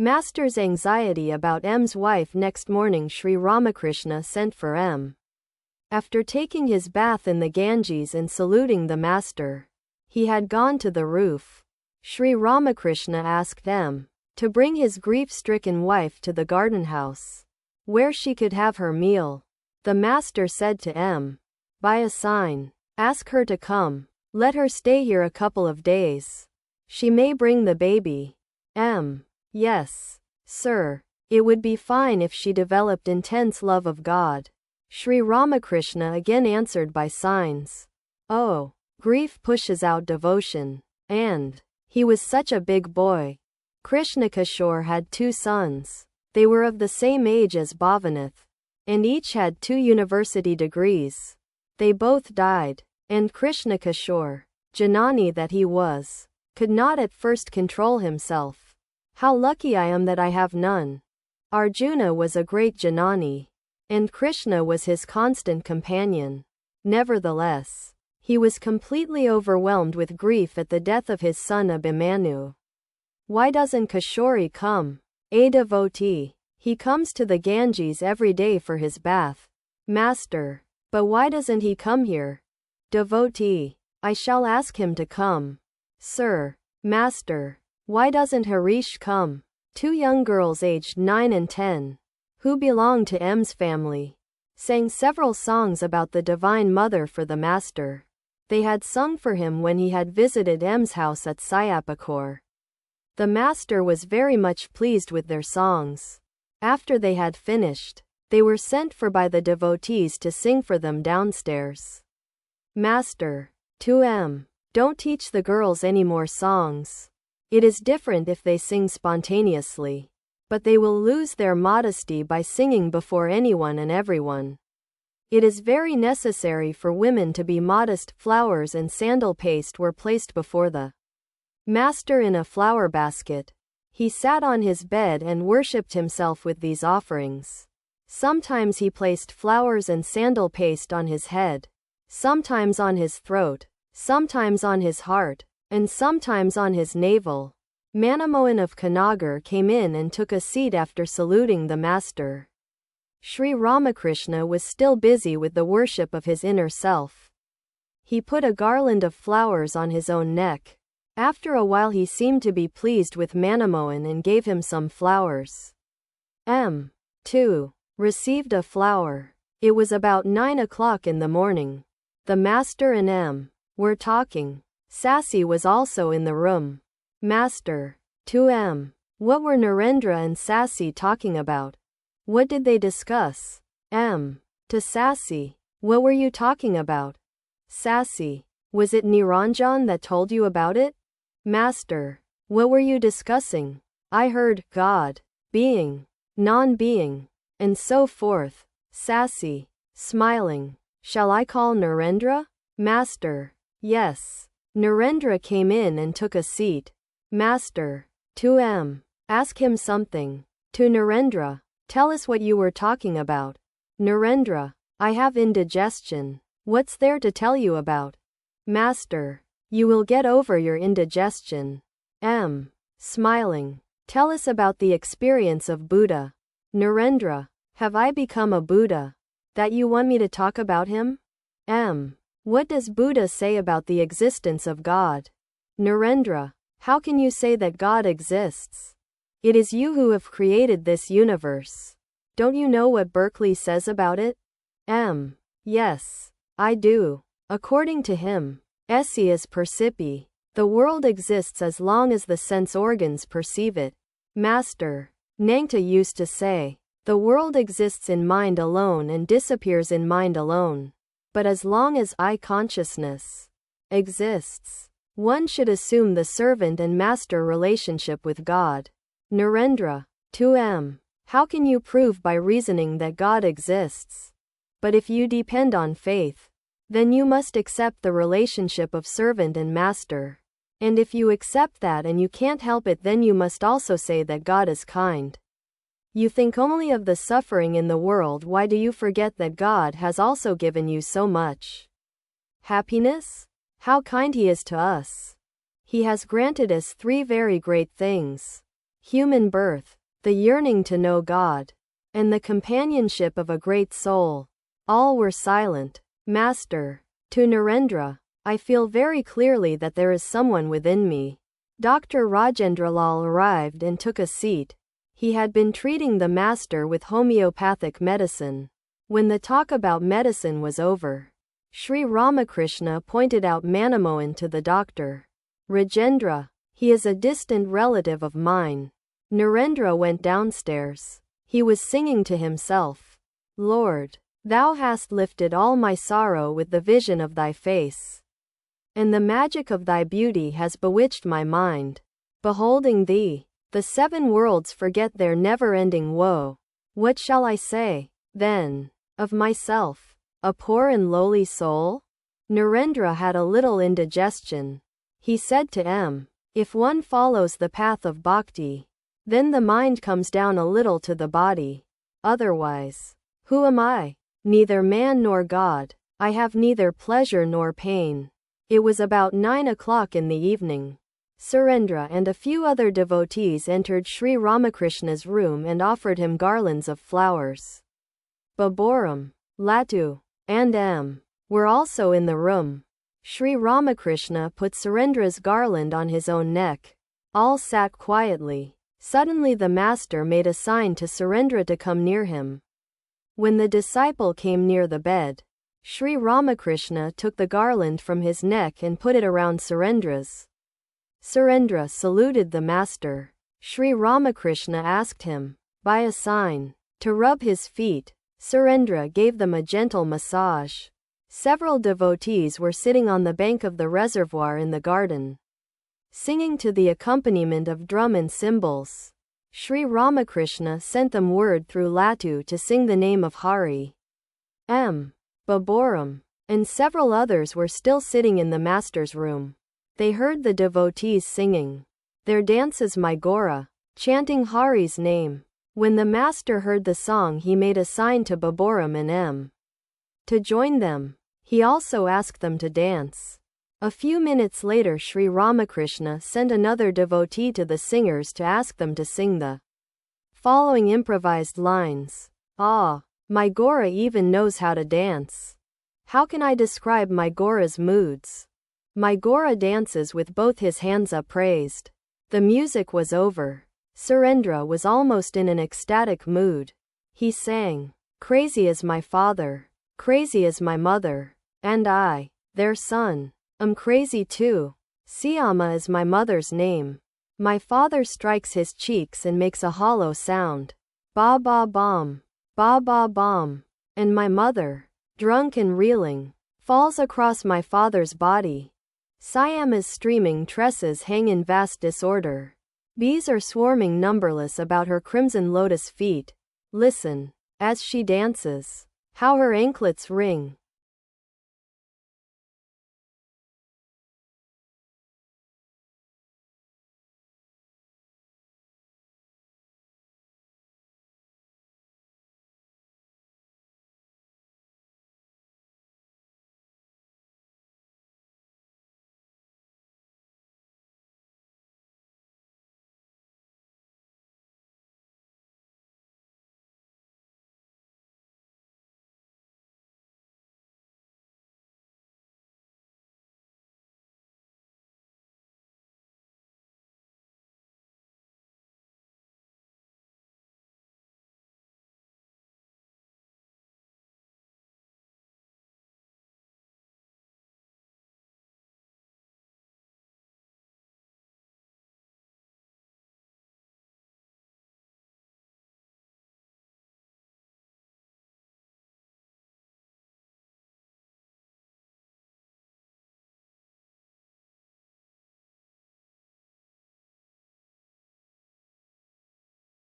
Master's anxiety about M's wife. Next morning Sri Ramakrishna sent for M. After taking his bath in the Ganges and saluting the master, he had gone to the roof. Sri Ramakrishna asked M to bring his grief-stricken wife to the garden house, where she could have her meal. The master said to M, by a sign, ask her to come. Let her stay here a couple of days. She may bring the baby. M. Yes, sir. It would be fine if she developed intense love of God. Sri Ramakrishna again answered by signs. Oh, grief pushes out devotion. And he was such a big boy. Krishnakishore had 2 sons. They were of the same age as Bhavanath, and each had 2 university degrees. They both died, and Krishnakishore, Janani that he was, could not at first control himself. How lucky I am that I have none. Arjuna was a great Janani, and Krishna was his constant companion. Nevertheless, he was completely overwhelmed with grief at the death of his son Abhimanyu. Why doesn't Kishori come? A devotee. He comes to the Ganges every day for his bath. Master. But why doesn't he come here? Devotee. I shall ask him to come. Sir. Master. Why doesn't Harish come? 2 young girls aged 9 and 10, who belonged to M's family, sang several songs about the Divine Mother for the master. They had sung for him when he had visited M's house at Siapakor. The master was very much pleased with their songs. After they had finished, they were sent for by the devotees to sing for them downstairs. Master. To M. Don't teach the girls any more songs. It is different if they sing spontaneously, but they will lose their modesty by singing before anyone and everyone. It is very necessary for women to be modest. Flowers and sandal paste were placed before the master in a flower basket. He sat on his bed and worshipped himself with these offerings. Sometimes he placed flowers and sandal paste on his head, sometimes on his throat, sometimes on his heart, and sometimes on his navel. Manamohan of Kanagar came in and took a seat after saluting the master. Sri Ramakrishna was still busy with the worship of his inner self. He put a garland of flowers on his own neck. After a while he seemed to be pleased with Manamohan and gave him some flowers. M. too received a flower. It was about 9 o'clock in the morning. The master and M. were talking. Sassi was also in the room. Master. To M. What were Narendra and Sassi talking about? What did they discuss? M. To Sassi. What were you talking about? Sassi. Was it Niranjan that told you about it? Master. What were you discussing? I heard God, being, non-being, and so forth. Sassi. Smiling. Shall I call Narendra? Master. Yes. Narendra came in and took a seat. Master. To M. Ask him something. To Narendra. Tell us what you were talking about. Narendra. I have indigestion. What's there to tell you about? Master. You will get over your indigestion. M. Smiling. Tell us about the experience of Buddha. Narendra. Have I become a Buddha? That you want me to talk about him? M. What does Buddha say about the existence of God? Narendra. How can you say that God exists? It is you who have created this universe. Don't you know what Berkeley says about it? M. Yes, I do. According to him, esse is percipi. The world exists as long as the sense organs perceive it. Master. Nangta used to say, the world exists in mind alone and disappears in mind alone. But as long as I consciousness exists, one should assume the servant and master relationship with God. Narendra. To M. How can you prove by reasoning that God exists? But if you depend on faith, then you must accept the relationship of servant and master. And if you accept that and you can't help it, then you must also say that God is kind. You think only of the suffering in the world. Why do you forget that God has also given you so much happiness? How kind He is to us. He has granted us 3 very great things. human birth, the yearning to know God, and the companionship of a great soul. All were silent. Master. To Narendra, I feel very clearly that there is someone within me. Dr. Rajendralal arrived and took a seat. He had been treating the master with homeopathic medicine. When the talk about medicine was over, Sri Ramakrishna pointed out Manmohan to the doctor. Rajendra, he is a distant relative of mine. Narendra went downstairs. He was singing to himself. Lord, thou hast lifted all my sorrow with the vision of thy face, and the magic of thy beauty has bewitched my mind. Beholding thee, the 7 worlds forget their never-ending woe. What shall I say, then, of myself, a poor and lowly soul? Narendra had a little indigestion. He said to M. If one follows the path of bhakti, then the mind comes down a little to the body. Otherwise, who am I? Neither man nor God. I have neither pleasure nor pain. It was about 9 o'clock in the evening. Surendra and a few other devotees entered Sri Ramakrishna's room and offered him garlands of flowers. Baburam, Latu, and M. were also in the room. Sri Ramakrishna put Surendra's garland on his own neck. All sat quietly. Suddenly the master made a sign to Surendra to come near him. When the disciple came near the bed, Sri Ramakrishna took the garland from his neck and put it around Surendra's. Surendra saluted the master. Sri Ramakrishna asked him, by a sign, to rub his feet. Surendra gave them a gentle massage. Several devotees were sitting on the bank of the reservoir in the garden, singing to the accompaniment of drum and cymbals. Sri Ramakrishna sent them word through Latu to sing the name of Hari. M. Baburam, and several others were still sitting in the master's room. They heard the devotees singing their dances my Gora, chanting Hari's name. When the master heard the song, he made a sign to Baburam and M. to join them. He also asked them to dance. A few minutes later, Sri Ramakrishna sent another devotee to the singers to ask them to sing the following improvised lines. Ah, my Gora even knows how to dance. How can I describe my Gora's moods? My Gora dances with both his hands upraised. The music was over. Surendra was almost in an ecstatic mood. He sang, crazy as my father, crazy as my mother, and I, their son, am crazy too. Siyama is my mother's name. My father strikes his cheeks and makes a hollow sound. Ba ba bom, ba ba bom. And my mother, drunk and reeling, falls across my father's body. Siama's streaming tresses hang in vast disorder. Bees are swarming numberless about her crimson lotus feet. Listen, as she dances, how her anklets ring.